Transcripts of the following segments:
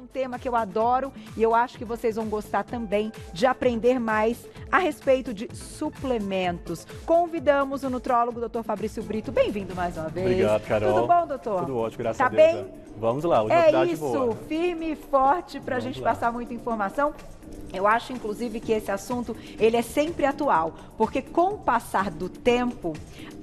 um tema que eu adoro e eu acho que vocês vão gostar também de aprender mais a respeito de suplementos. Convidamos o nutrólogo Dr. Fabrício Brito. Bem-vindo mais uma vez. Obrigado, Carol. Tudo bom, doutor? Tudo ótimo, graças a Deus. Bem? Vamos lá, hoje é novidade isso, boa. Firme e forte para a gente passar muita informação. Eu acho, inclusive, que esse assunto, ele é sempre atual, porque com o passar do tempo,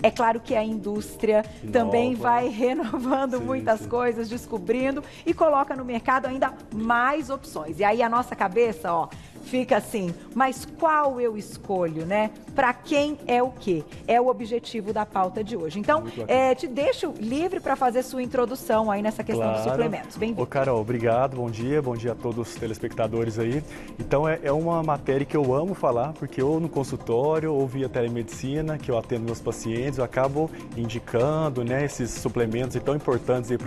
é claro que a indústria também vai renovando muitas coisas, descobrindo e coloca no mercado ainda mais opções. E aí a nossa cabeça, ó, fica assim, mas qual eu escolho, né? Para quem é o quê? É o objetivo da pauta de hoje. Então, te deixo livre para fazer sua introdução aí nessa questão dos suplementos. Bem-vindo. Ô, Carol, obrigado, bom dia a todos os telespectadores aí. Então, é uma matéria que eu amo falar, porque ou no consultório, ou via telemedicina, que eu atendo meus pacientes, eu acabo indicando, né, esses suplementos tão importantes aí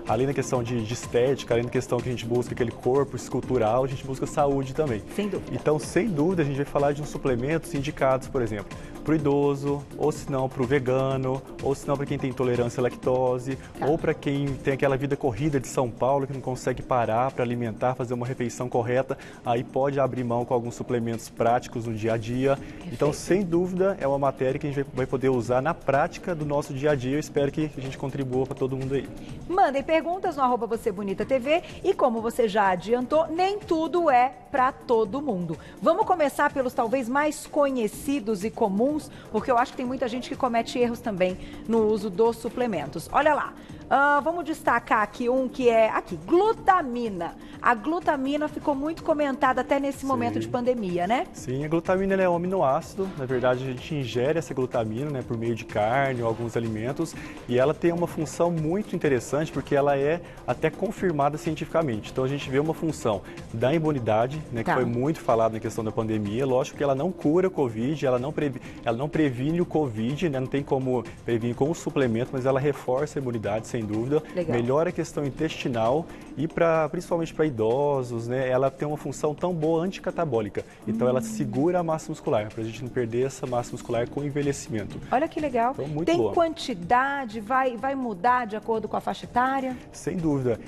além da questão de estética, além da questão que a gente busca aquele corpo escultural, a gente busca saúde também. Sem dúvida. Então, sem dúvida, a gente vai falar de uns suplementos indicados, por exemplo, para o idoso, ou se não para o vegano, ou se não para quem tem intolerância à lactose, ou para quem tem aquela vida corrida de São Paulo, que não consegue parar para alimentar, fazer uma refeição correta, aí pode abrir mão com alguns suplementos práticos no dia a dia. Perfeito. Então, sem dúvida, é uma matéria que a gente vai poder usar na prática do nosso dia a dia. Eu espero que a gente contribua para todo mundo aí. Mandem perguntas no @VocêBonitaTV e como você já adiantou, nem tudo é para todo mundo. Vamos começar pelos talvez mais conhecidos e comuns, porque eu acho que tem muita gente que comete erros também no uso dos suplementos. Olha lá. Vamos destacar aqui um que é glutamina. A glutamina ficou muito comentada até nesse momento de pandemia, né? Sim, a glutamina é um aminoácido. Na verdade, a gente ingere essa glutamina, né, por meio de carne ou alguns alimentos, e ela tem uma função muito interessante porque ela é até confirmada cientificamente. Então a gente vê uma função da imunidade, né, que foi muito falado na questão da pandemia. Lógico que ela não cura o Covid, ela não previne o Covid, né, não tem como prevenir com o suplemento, mas ela reforça a imunidade, sem dúvida. Legal. Melhora a questão intestinal e principalmente para idosos, né, ela tem uma função tão boa anticatabólica. Então ela segura a massa muscular, para a gente não perder essa massa muscular com o envelhecimento. Olha que legal. Então, muito tem boa. Quantidade, vai mudar de acordo com a faixa etária? Sem dúvida.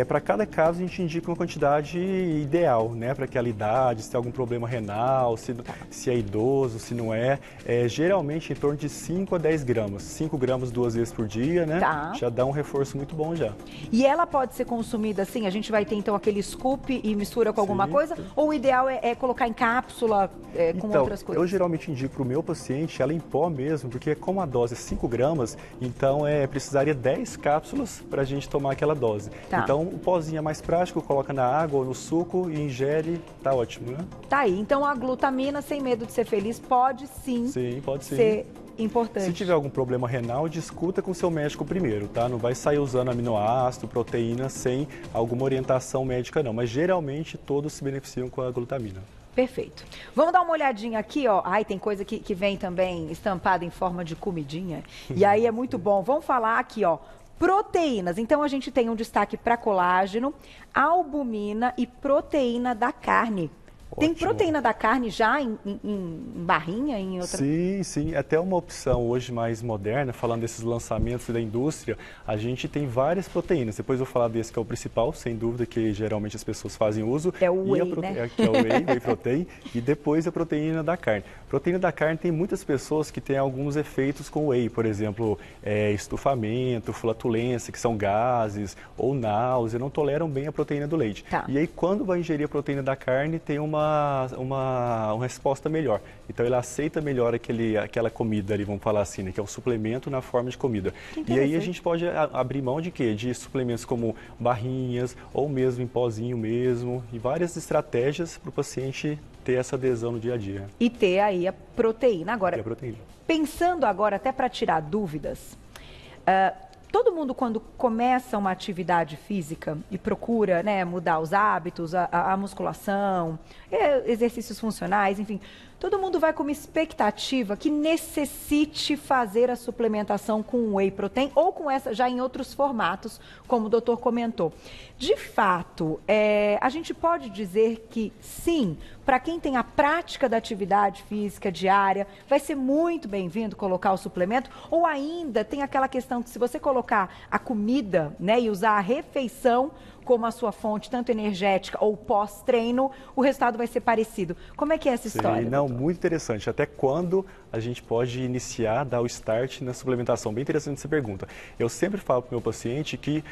Para cada caso a gente indica uma quantidade ideal, né, para aquela idade, se tem algum problema renal, se é idoso, se não é. Geralmente em torno de 5 a 10 gramas. 5 gramas 2 vezes por dia, né? Já dá um reforço muito bom já. E ela pode ser consumida assim? A gente vai ter então aquele scoop e mistura com alguma coisa? Ou o ideal é colocar em cápsula com outras coisas? Eu geralmente indico para o meu paciente ela em pó mesmo, porque como a dose é 5 gramas, então precisaria 10 cápsulas para a gente tomar aquela dose. Então o pozinho é mais prático, coloca na água ou no suco e ingere, tá ótimo, né? Tá aí, então a glutamina, sem medo de ser feliz, pode sim, pode ser importante. Se tiver algum problema renal, discuta com seu médico primeiro, tá? Não vai sair usando aminoácido, proteína sem alguma orientação médica não, mas geralmente todos se beneficiam com a glutamina. Perfeito. Vamos dar uma olhadinha aqui, ó. Ai, tem coisa que vem também estampada em forma de comidinha, e aí é muito bom. Vamos falar aqui, ó. Proteínas. Então a gente tem um destaque para colágeno, albumina e proteína da carne. Tem proteína da carne já em barrinha, em outra? Sim. Até uma opção hoje mais moderna, falando desses lançamentos da indústria, a gente tem várias proteínas. Depois eu vou falar desse que é o principal, sem dúvida, que geralmente as pessoas fazem uso. É o whey, né? Que é o whey protein. E depois a proteína da carne. Proteína da carne tem muitas pessoas que têm alguns efeitos com whey, por exemplo, estufamento, flatulência, que são gases, ou náusea, não toleram bem a proteína do leite. E aí, quando vai ingerir a proteína da carne, tem uma resposta melhor. Então ele aceita melhor aquela comida ali, vamos falar assim, né, que é um suplemento na forma de comida. E aí a gente pode abrir mão de quê? De suplementos como barrinhas ou mesmo em pozinho mesmo, e várias estratégias para o paciente ter essa adesão no dia a dia. E ter aí a proteína. Agora, proteína. Pensando agora, até para tirar dúvidas, todo mundo, quando começa uma atividade física e procura, né, mudar os hábitos, a musculação, exercícios funcionais, enfim, todo mundo vai com uma expectativa que necessite fazer a suplementação com whey protein ou com essa já em outros formatos, como o doutor comentou. De fato, a gente pode dizer que sim, para quem tem a prática da atividade física diária, vai ser muito bem-vindo colocar o suplemento, ou ainda tem aquela questão que se você colocar a comida, né, e usar a refeição como a sua fonte, tanto energética ou pós-treino, o resultado vai ser parecido. Como é que é essa história? Não, muito interessante. Até quando a gente pode iniciar, dar o start na suplementação? Bem interessante essa pergunta. Eu sempre falo para o meu paciente que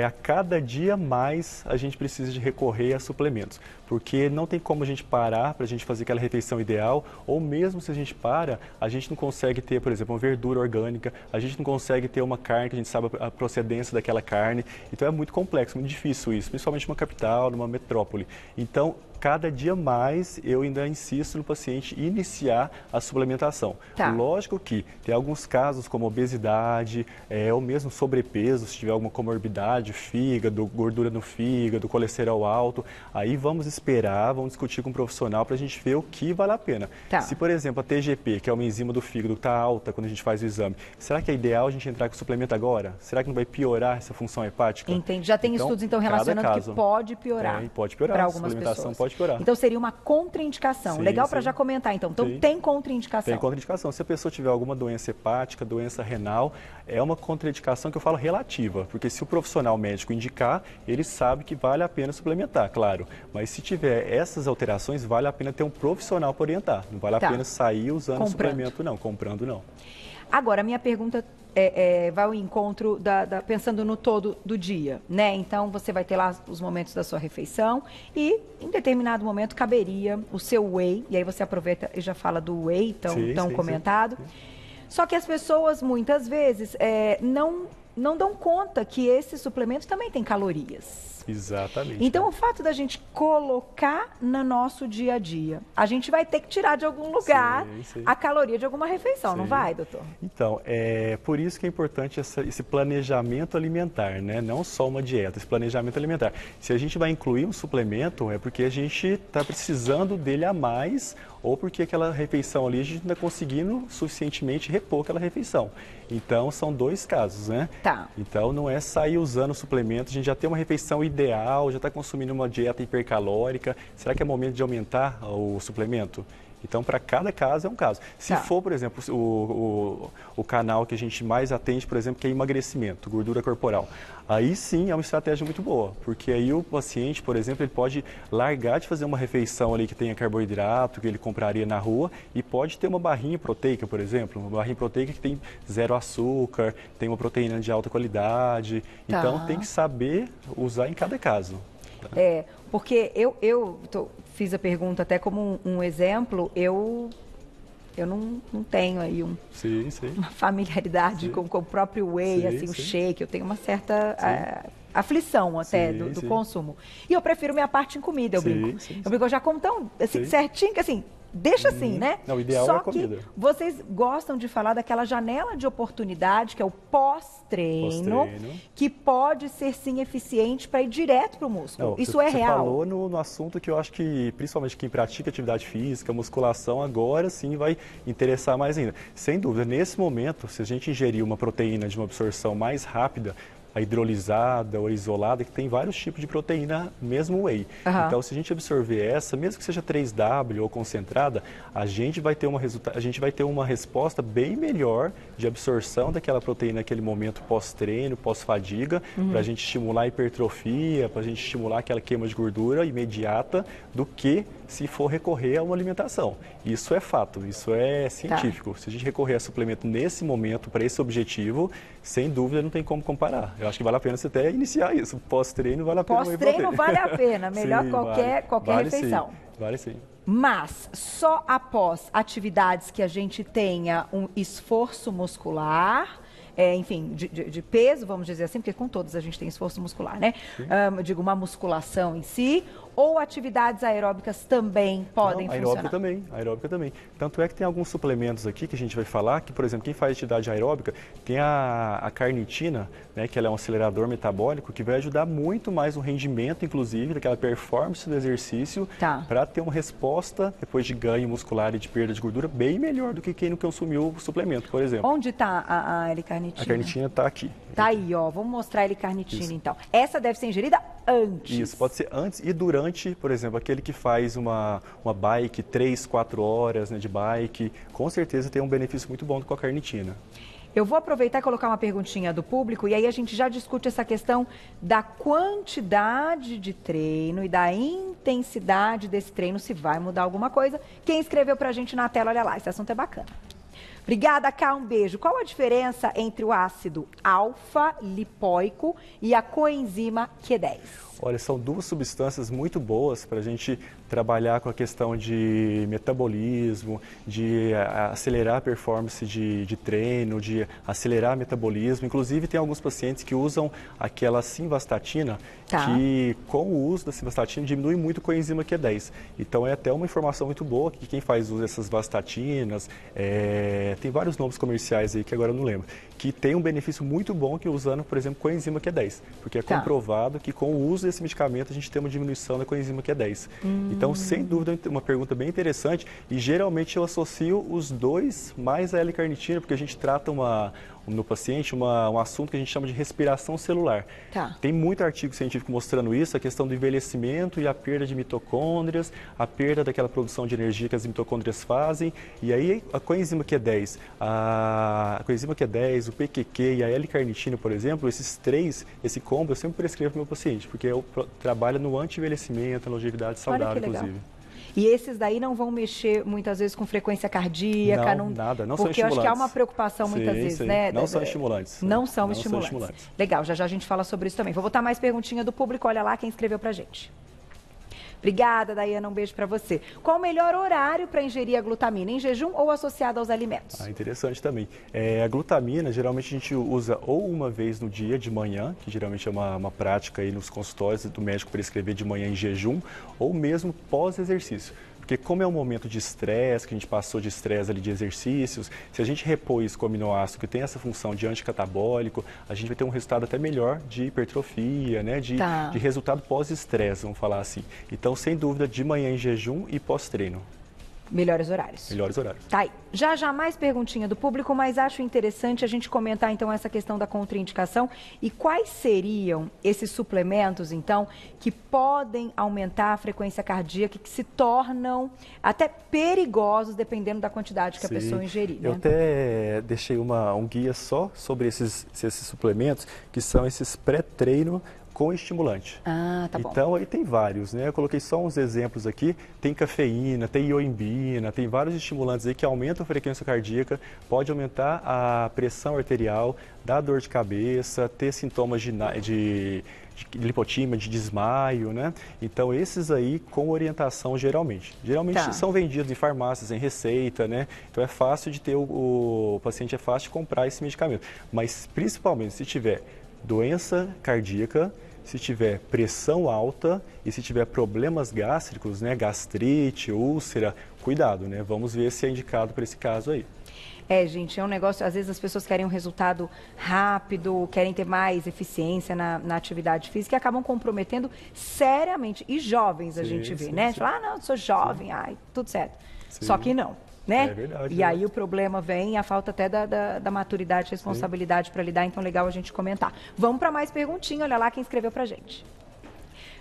a cada dia mais a gente precisa de recorrer a suplementos, porque não tem como a gente parar para a gente fazer aquela refeição ideal, ou mesmo se a gente para, a gente não consegue ter, por exemplo, uma verdura orgânica, a gente não consegue ter uma carne que a gente sabe a procedência daquela carne, então é muito complexo, muito difícil isso, principalmente numa capital, numa metrópole. Então, cada dia mais eu ainda insisto no paciente iniciar a suplementação. Tá. Lógico que tem alguns casos como obesidade, ou mesmo sobrepeso, se tiver alguma comorbidade, fígado, gordura no fígado, colesterol alto, aí vamos esperar, vamos discutir com um profissional para a gente ver o que vale a pena. Tá. Se, por exemplo, a TGP, que é uma enzima do fígado, está alta quando a gente faz o exame, será que é ideal a gente entrar com suplemento agora? Será que não vai piorar essa função hepática? Entendi. Já tem estudos, então, relacionando que pode piorar. Pode piorar. Para algumas suplementação pessoas. Pode piorar. Então, seria uma contraindicação. Sim, Legal para sim. já comentar, então. Então, Sim. tem contraindicação. Tem contraindicação. Se a pessoa tiver alguma doença hepática, doença renal, é uma contraindicação que eu falo relativa, porque se o profissional médico indicar, ele sabe que vale a pena suplementar, claro. Mas se tiver essas alterações, vale a pena ter um profissional para orientar. Não vale a pena sair usando suplemento, não. Comprando, não. Agora, a minha pergunta vai ao encontro pensando no todo do dia, né? Então, você vai ter lá os momentos da sua refeição e, em determinado momento, caberia o seu whey, e aí você aproveita e já fala do whey tão comentado. Sim. Só que as pessoas, muitas vezes, não dão conta que esse suplemento também tem calorias. Exatamente. Então, o fato da gente colocar no nosso dia a dia, a gente vai ter que tirar de algum lugar a caloria de alguma refeição, não vai, doutor? Então, é por isso que é importante esse planejamento alimentar, né? Não só uma dieta, esse planejamento alimentar. Se a gente vai incluir um suplemento, é porque a gente está precisando dele a mais, ou porque aquela refeição ali a gente não está conseguindo suficientemente repor aquela refeição. Então, são dois casos, né? Tá. Então, não é sair usando suplemento, a gente já tem uma refeição ideal, já está consumindo uma dieta hipercalórica. Será que é momento de aumentar o suplemento? Então, para cada caso é um caso. Se for, por exemplo, o canal que a gente mais atende, por exemplo, que é emagrecimento, gordura corporal, aí sim é uma estratégia muito boa, porque aí o paciente, por exemplo, ele pode largar de fazer uma refeição ali que tenha carboidrato, que ele compraria na rua, e pode ter uma barrinha proteica, por exemplo, uma barrinha proteica que tem 0 açúcar, tem uma proteína de alta qualidade. Então, tem que saber usar em cada caso. Porque fiz a pergunta até como um exemplo, eu não tenho aí uma familiaridade com o próprio whey, o shake, eu tenho uma certa aflição até do consumo. E eu prefiro minha parte em comida, eu brinco. Eu brinco, eu já como tão certinho que assim, deixa assim, né? Não, o ideal Só é a comida. Que vocês gostam de falar daquela janela de oportunidade, que é o pós-treino, que pode ser sim eficiente para ir direto para o músculo. Isso é real? Você falou no assunto que eu acho que, principalmente quem pratica atividade física, musculação, agora sim vai interessar mais ainda. Sem dúvida, nesse momento, se a gente ingerir uma proteína de uma absorção mais rápida, a hidrolisada ou a isolada, que tem vários tipos de proteína, mesmo whey. Então, se a gente absorver essa, mesmo que seja 3W ou concentrada, a gente vai ter uma resposta bem melhor de absorção daquela proteína naquele momento pós-treino, pós-fadiga, para a gente estimular a hipertrofia, para a gente estimular aquela queima de gordura imediata, do que se for recorrer a uma alimentação. Isso é fato, isso é científico. Se a gente recorrer a suplemento nesse momento, para esse objetivo, sem dúvida não tem como comparar. Eu acho que vale a pena você até iniciar isso. Pós-treino vale a pena. Pós-treino vale a pena, melhor qualquer refeição. Sim. Vale sim. Mas só após atividades que a gente tenha um esforço muscular, enfim, de peso, vamos dizer assim, porque com todos a gente tem esforço muscular, né? Eu digo, uma musculação em si, ou atividades aeróbicas também podem funcionar? Aeróbica também. Tanto é que tem alguns suplementos aqui que a gente vai falar, que, por exemplo, quem faz atividade aeróbica, tem a carnitina, né, que ela é um acelerador metabólico, que vai ajudar muito mais o rendimento, inclusive, daquela performance do exercício, para ter uma resposta, depois de ganho muscular e de perda de gordura, bem melhor do que quem não consumiu o suplemento, por exemplo. Onde está a L-carnitina? A carnitina está aqui. Tá aí, ó. Vamos mostrar a L-carnitina, então. Essa deve ser ingerida antes. Isso, pode ser antes e durante, por exemplo, aquele que faz uma bike 3, 4 horas, né, de bike, com certeza tem um benefício muito bom com a carnitina. Eu vou aproveitar e colocar uma perguntinha do público e aí a gente já discute essa questão da quantidade de treino e da intensidade desse treino, se vai mudar alguma coisa. Quem escreveu pra gente na tela, olha lá, esse assunto é bacana. Obrigada, Cá, um beijo. Qual a diferença entre o ácido alfa-lipoico e a coenzima Q10? Olha, são duas substâncias muito boas para a gente trabalhar com a questão de metabolismo, de acelerar a performance de treino, de acelerar o metabolismo. Inclusive, tem alguns pacientes que usam aquela simvastatina, que com o uso da simvastatina diminui muito a coenzima Q10. Então, é até uma informação muito boa que quem faz uso dessas vastatinas, tem vários nomes comerciais aí que agora eu não lembro, que tem um benefício muito bom que usando, por exemplo, coenzima Q10, porque é comprovado que com o uso desse medicamento a gente tem uma diminuição da coenzima Q10. Então, sem dúvida, uma pergunta bem interessante e geralmente eu associo os dois mais a L-carnitina, porque a gente trata no paciente um assunto que a gente chama de respiração celular. Tem muito artigo científico mostrando isso, a questão do envelhecimento e a perda de mitocôndrias, a perda daquela produção de energia que as mitocôndrias fazem, e aí a coenzima Q10, o PQQ e a L-carnitina, por exemplo, esses três, esse combo eu sempre prescrevo para o meu paciente, porque eu trabalho no anti-envelhecimento, na longevidade saudável, inclusive. E esses daí não vão mexer muitas vezes com frequência cardíaca? Não, nada, não porque são estimulantes. Porque eu acho que há uma preocupação muitas vezes, né? Não são estimulantes. Não são estimulantes. Legal, já já a gente fala sobre isso também. Vou botar mais perguntinha do público, olha lá quem escreveu pra gente. Obrigada, Daiana, um beijo para você. Qual o melhor horário para ingerir a glutamina, em jejum ou associada aos alimentos? Interessante também. A glutamina, geralmente a gente usa ou uma vez no dia, de manhã, que geralmente é uma prática aí nos consultórios do médico prescrever de manhã em jejum, ou mesmo pós-exercício. Porque como é um momento de estresse, que a gente passou de estresse ali de exercícios, se a gente repor isso com o aminoácido que tem essa função de anticatabólico, a gente vai ter um resultado até melhor de hipertrofia, né? De resultado pós-estresse, vamos falar assim. Então, sem dúvida, de manhã em jejum e pós-treino. Melhores horários. Melhores horários. Tá aí. Já mais perguntinha do público, mas acho interessante a gente comentar então essa questão da contraindicação e quais seriam esses suplementos então que podem aumentar a frequência cardíaca, que se tornam até perigosos dependendo da quantidade que a pessoa ingerir, né? Eu até deixei um guia só sobre esses suplementos, que são esses pré-treino com estimulante. Tá bom. Então, aí tem vários, né? Eu coloquei só uns exemplos aqui. Tem cafeína, tem ioimbina, tem vários estimulantes aí que aumentam a frequência cardíaca, pode aumentar a pressão arterial, dar dor de cabeça, ter sintomas de lipotímia, de desmaio, né? Então, esses aí com orientação geralmente. Geralmente são vendidos em farmácias, em receita, né? Então, é fácil de ter, o paciente é fácil de comprar esse medicamento. Mas, principalmente, se tiver doença cardíaca, se tiver pressão alta e se tiver problemas gástricos, né, gastrite, úlcera, cuidado, né? Vamos ver se é indicado para esse caso aí. Gente, é um negócio, às vezes as pessoas querem um resultado rápido, querem ter mais eficiência na atividade física e acabam comprometendo seriamente. E jovens a gente vê, né? Fala, não, sou jovem, tudo certo. Só que não. Né? É verdade. E aí o problema vem, a falta até da maturidade, responsabilidade para lidar, então legal a gente comentar. Vamos para mais perguntinha, olha lá quem escreveu pra gente.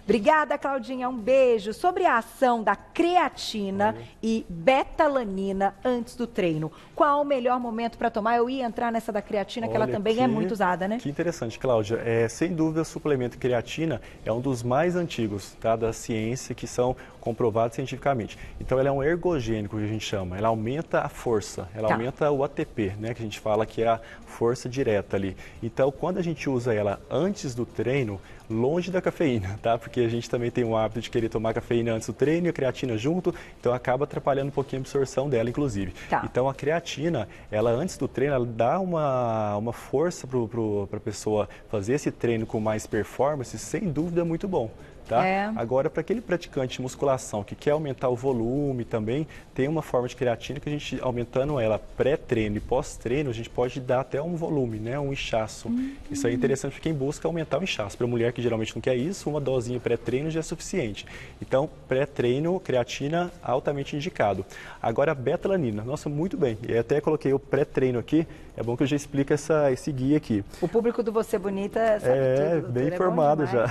Obrigada, Claudinha, um beijo. Sobre a ação da creatina e betalanina antes do treino, qual o melhor momento para tomar? Eu ia entrar nessa da creatina, que ela também é muito usada, né? Que interessante, Cláudia. Sem dúvida, o suplemento creatina é um dos mais antigos, tá, da ciência, que são comprovados cientificamente. Então, ela é um ergogênico, que a gente chama. Ela aumenta a força, ela aumenta o ATP, né, que a gente fala que é a força direta ali. Então, quando a gente usa ela antes do treino, longe da cafeína, tá? Porque a gente também tem o hábito de querer tomar cafeína antes do treino e a creatina junto, então acaba atrapalhando um pouquinho a absorção dela, inclusive. Então, a creatina, ela antes do treino, ela dá uma força para a pessoa fazer esse treino com mais performance, sem dúvida, muito bom. Tá? Agora, para aquele praticante de musculação que quer aumentar o volume também, tem uma forma de creatina que a gente, aumentando ela pré-treino e pós-treino, a gente pode dar até um volume, né? Um inchaço. Isso é interessante para quem busca aumentar o inchaço. Para mulher que geralmente não quer isso, uma dosinha pré-treino já é suficiente. Então, pré-treino, creatina, altamente indicado. Agora, a betalanina. Nossa, muito bem. E até coloquei o pré-treino aqui. É bom que eu já explique esse guia aqui. O público do Você Bonita sabe tudo, bem informado já.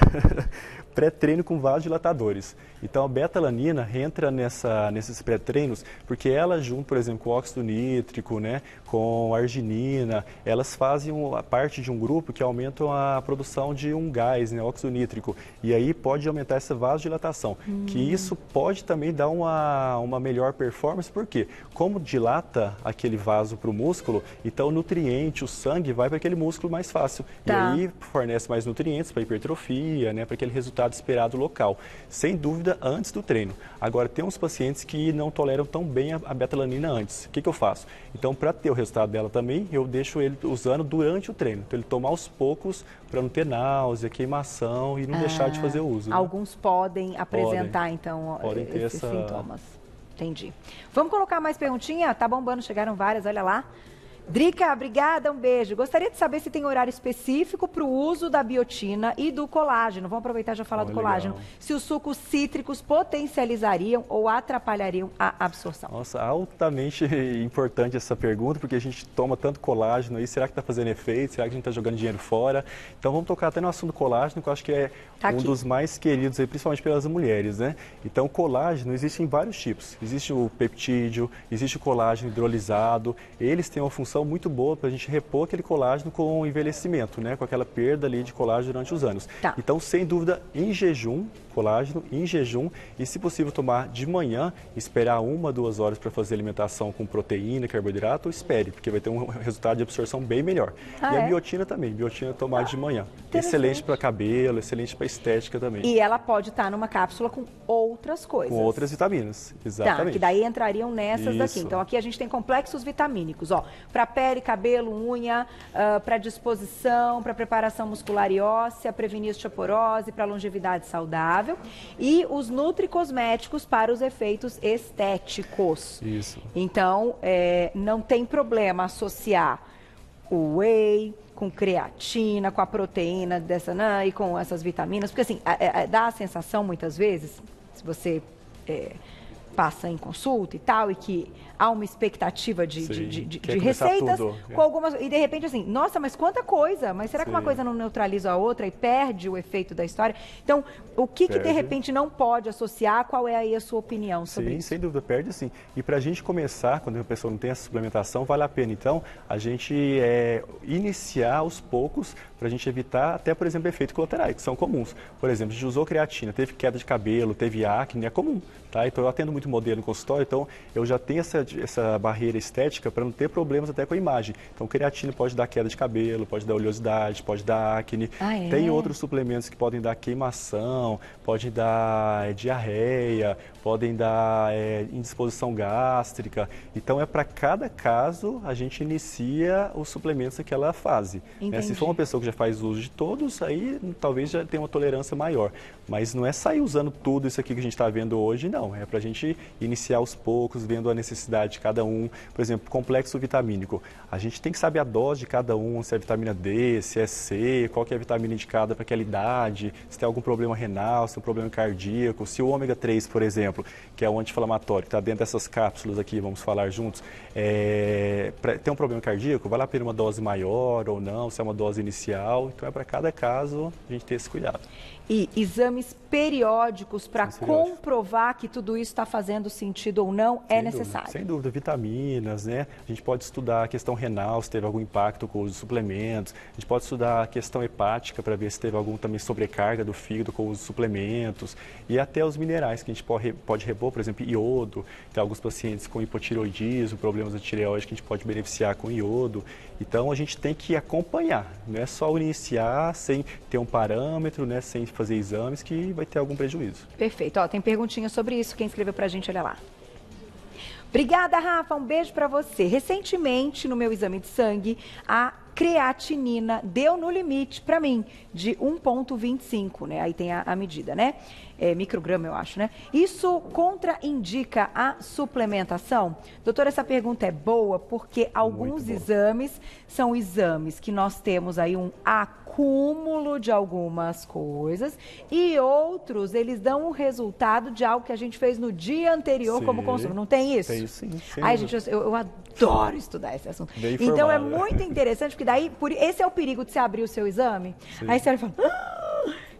pré-treino com vasodilatadores. Então a beta-alanina entra nesses pré-treinos porque ela junto, por exemplo, com o óxido nítrico, né, com a arginina, elas fazem a parte de um grupo que aumentam a produção de um gás, né, óxido nítrico. E aí pode aumentar essa vasodilatação, que isso pode também dar uma melhor performance, porque como dilata aquele vaso para o músculo, então o nutriente, o sangue vai para aquele músculo mais fácil. Tá. E aí fornece mais nutrientes para a hipertrofia, né, para aquele resultado esperado local. Sem dúvida, antes do treino. Agora, tem uns pacientes que não toleram tão bem a beta-alanina antes. O que eu faço? Então, para ter o resultado dela também, eu deixo ele usando durante o treino. Então, ele toma aos poucos para não ter náusea, queimação e não deixar de fazer o uso. Né? Alguns podem apresentar, então, esses sintomas. Entendi. Vamos colocar mais perguntinha? Tá bombando, chegaram várias, olha lá. Drica, obrigada, um beijo. Gostaria de saber se tem horário específico para o uso da biotina e do colágeno. Vamos aproveitar e já falar do colágeno. Legal. Se os sucos cítricos potencializariam ou atrapalhariam a absorção. Nossa, altamente importante essa pergunta, porque a gente toma tanto colágeno aí. Será que está fazendo efeito? Será que a gente está jogando dinheiro fora? Então vamos tocar até no assunto do colágeno, que eu acho que é dos mais queridos aí, principalmente pelas mulheres, né? Então o colágeno existe em vários tipos. Existe o peptídeo, existe o colágeno hidrolisado. Eles têm uma função muito boa para a gente repor aquele colágeno com o envelhecimento, né? Com aquela perda ali de colágeno durante os anos. Tá. Então, sem dúvida, em jejum, colágeno em jejum e, se possível, tomar de manhã, esperar 1, 2 horas para fazer alimentação com proteína, carboidrato, espere, porque vai ter um resultado de absorção bem melhor. E a biotina também, biotina tomar de manhã. Excelente para cabelo, excelente para estética também. E ela pode estar numa cápsula com outras coisas. Com outras vitaminas, exatamente. Tá, que daí entrariam nessas daqui. Então aqui a gente tem complexos vitamínicos, ó, para pele, cabelo, unha, para disposição, para preparação muscular e óssea, prevenir osteoporose, para longevidade saudável e os nutricosméticos para os efeitos estéticos. Isso. Então, não tem problema associar o whey com creatina, com a proteína dessa, e com essas vitaminas, porque assim, dá a sensação muitas vezes, se você passa em consulta e tal, e que há uma expectativa de receitas com algumas, e de repente assim, nossa, mas quanta coisa, mas será que uma coisa não neutraliza a outra e perde o efeito da história? Então, o que de repente não pode associar? Qual é aí a sua opinião sobre isso? Sim, sem dúvida, perde sim. E para a gente começar, quando a pessoa não tem essa suplementação, vale a pena então a gente iniciar aos poucos para a gente evitar até, por exemplo, efeitos colaterais, que são comuns. Por exemplo, a gente usou creatina, teve queda de cabelo, teve acne, é comum, tá? Então eu atendo muito modelo no consultório, então eu já tenho essa barreira estética para não ter problemas até com a imagem. Então creatina pode dar queda de cabelo, pode dar oleosidade, pode dar acne. Tem outros suplementos que podem dar queimação, podem dar diarreia, podem dar indisposição gástrica. Então para cada caso a gente inicia os suplementos naquela fase. Né? Se for uma pessoa que já faz uso de todos, aí talvez já tenha uma tolerância maior. Mas não é sair usando tudo isso aqui que a gente está vendo hoje, não. É para a gente iniciar aos poucos, vendo a necessidade de cada um. Por exemplo, complexo vitamínico. A gente tem que saber a dose de cada um, se é vitamina D, se é C, qual que é a vitamina indicada para aquela idade, se tem algum problema renal, se tem um problema cardíaco, se o ômega 3, por exemplo, que é o anti-inflamatório, que está dentro dessas cápsulas aqui, vamos falar juntos, tem um problema cardíaco, vale a pena uma dose maior ou não, se é uma dose inicial. Então é para cada caso a gente ter esse cuidado. E exames periódicos para comprovar que tudo isso está fazendo sentido ou não é necessário. Sem dúvida, vitaminas, né? A gente pode estudar a questão renal, se teve algum impacto com os suplementos. A gente pode estudar a questão hepática para ver se teve algum também sobrecarga do fígado com os suplementos. E até os minerais que a gente pode repor, por exemplo, iodo. Tem alguns pacientes com hipotireoidismo, problemas da tireoide que a gente pode beneficiar com iodo. Então a gente tem que acompanhar, não é só iniciar sem ter um parâmetro, né? Sem fazer exames que vai ter algum prejuízo. Perfeito. Ó, tem perguntinha sobre isso. Quem escreveu pra gente, olha lá. Obrigada, Rafa. Um beijo pra você. Recentemente, no meu exame de sangue, a creatinina deu no limite para mim, de 1,25, né? Aí tem a medida, né? Micrograma, eu acho, né? Isso contraindica a suplementação? Doutora, essa pergunta é boa porque alguns exames são exames que nós temos aí um acúmulo de algumas coisas e outros, eles dão o resultado de algo que a gente fez no dia anterior como consumo. Não tem isso? Tem isso, sim. Ai, gente, eu adoro estudar esse assunto. Então é muito interessante, porque daí, esse é o perigo de você abrir o seu exame. Aí você olha e fala,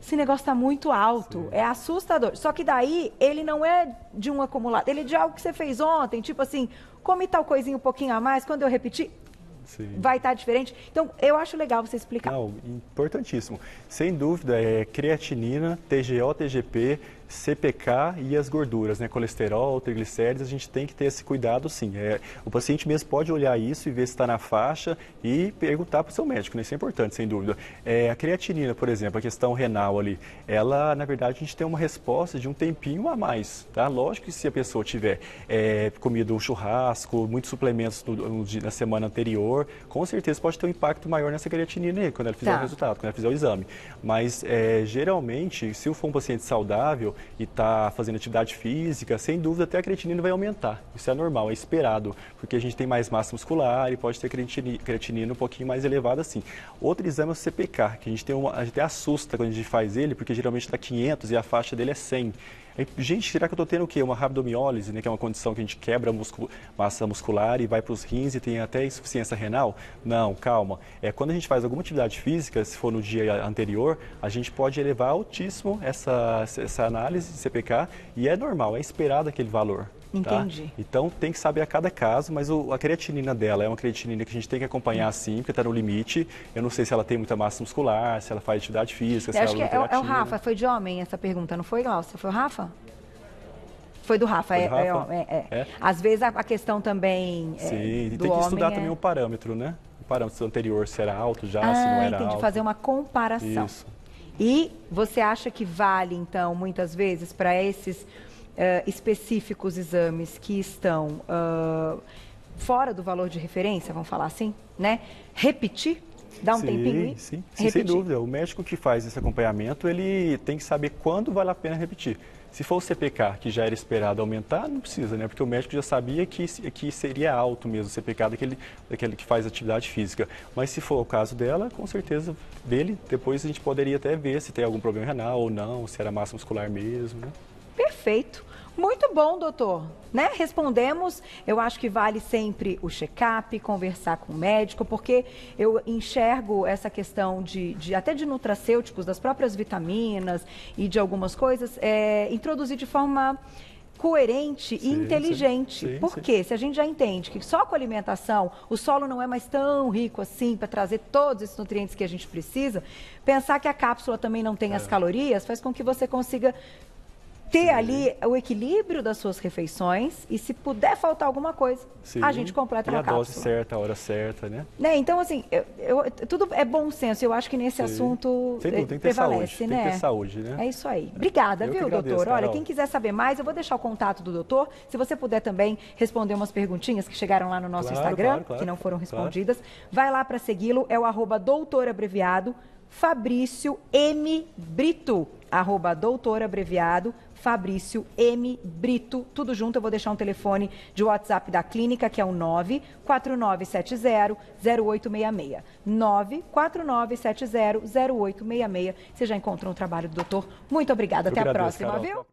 esse negócio está muito alto, Sim. é assustador. Só que daí ele não é de um acumulado, ele é de algo que você fez ontem, tipo assim, come tal coisinha um pouquinho a mais, quando eu repetir, Sim. vai estar diferente. Então, eu acho legal você explicar. Não, importantíssimo. Sem dúvida, é creatinina, TGO, TGP, CPK e as gorduras, né? Colesterol, triglicéridos, a gente tem que ter esse cuidado sim. O paciente mesmo pode olhar isso e ver se está na faixa e perguntar para o seu médico, né? Isso é importante, sem dúvida. A creatinina, por exemplo, a questão renal ali, ela, na verdade, a gente tem uma resposta de um tempinho a mais, tá? Lógico que se a pessoa tiver comido um churrasco, muitos suplementos na semana anterior, com certeza pode ter um impacto maior nessa creatinina aí, quando ela fizer o resultado, quando ela fizer o exame. Mas, geralmente, se for um paciente saudável, e está fazendo atividade física, sem dúvida até a creatinina vai aumentar. Isso é normal, é esperado, porque a gente tem mais massa muscular e pode ter creatinina um pouquinho mais elevada assim. Outro exame é o CPK, que a gente até assusta quando a gente faz ele, porque geralmente está 500 e a faixa dele é 100. Gente, será que eu estou tendo o quê? Uma rabdomiólise, né, que é uma condição que a gente quebra a massa muscular e vai para os rins e tem até insuficiência renal? Não, calma. Quando a gente faz alguma atividade física, se for no dia anterior, a gente pode elevar altíssimo essa análise de CPK e é normal, é esperado aquele valor. Entendi. Tá? Então tem que saber a cada caso, mas a creatinina dela é uma creatinina que a gente tem que acompanhar sim, porque está no limite. Eu não sei se ela tem muita massa muscular, se ela faz atividade física, se Eu ela acho que é o Rafa, foi de homem essa pergunta, não foi, Glaucia? Foi o Rafa? Foi do Rafa, Foi do Rafa? Às vezes a questão também sim, e do tem que estudar homem também o parâmetro, né? O parâmetro anterior, se era alto já, se não era entendi, alto. fazer uma comparação. Isso. E você acha que vale, então, muitas vezes, para esses específicos exames que estão fora do valor de referência, vamos falar assim, né? Repetir? Dá um tempinho? Sim, sem dúvida. O médico que faz esse acompanhamento, ele tem que saber quando vale a pena repetir. Se for o CPK, que já era esperado aumentar, não precisa, né? Porque o médico já sabia que seria alto mesmo o CPK daquele que faz atividade física. Mas se for o caso dela, com certeza dele, depois a gente poderia até ver se tem algum problema renal ou não, se era massa muscular mesmo, né? Perfeito. Muito bom, doutor. Né? Respondemos. Eu acho que vale sempre o check-up, conversar com o médico, porque eu enxergo essa questão até de nutracêuticos, das próprias vitaminas e de algumas coisas, introduzir de forma coerente e inteligente. Sim, porque se a gente já entende que só com alimentação o solo não é mais tão rico assim para trazer todos esses nutrientes que a gente precisa, pensar que a cápsula também não tem as calorias faz com que você consiga ter ali o equilíbrio das suas refeições e se puder faltar alguma coisa, a gente completa uma cápsula. E a dose certa, a hora certa, né? Então, assim, tudo é bom senso. Eu acho que nesse assunto sem dúvida, tem que ter prevalece, saúde, né? Tem que ter saúde, né? É isso aí. Obrigada, Eu viu, que agradeço, doutor? Carol. Olha, quem quiser saber mais, eu vou deixar o contato do doutor. Se você puder também responder umas perguntinhas que chegaram lá no nosso Instagram, que não foram respondidas, vai lá para segui-lo, é o @doutorabreviado Fabrício M. Brito, @doutorabreviado Fabrício M. Brito, tudo junto. Eu vou deixar um telefone de WhatsApp da clínica, que é o 94970-0866. 94970-0866. Você já encontrou um trabalho do doutor. Muito obrigada. Até a próxima, viu?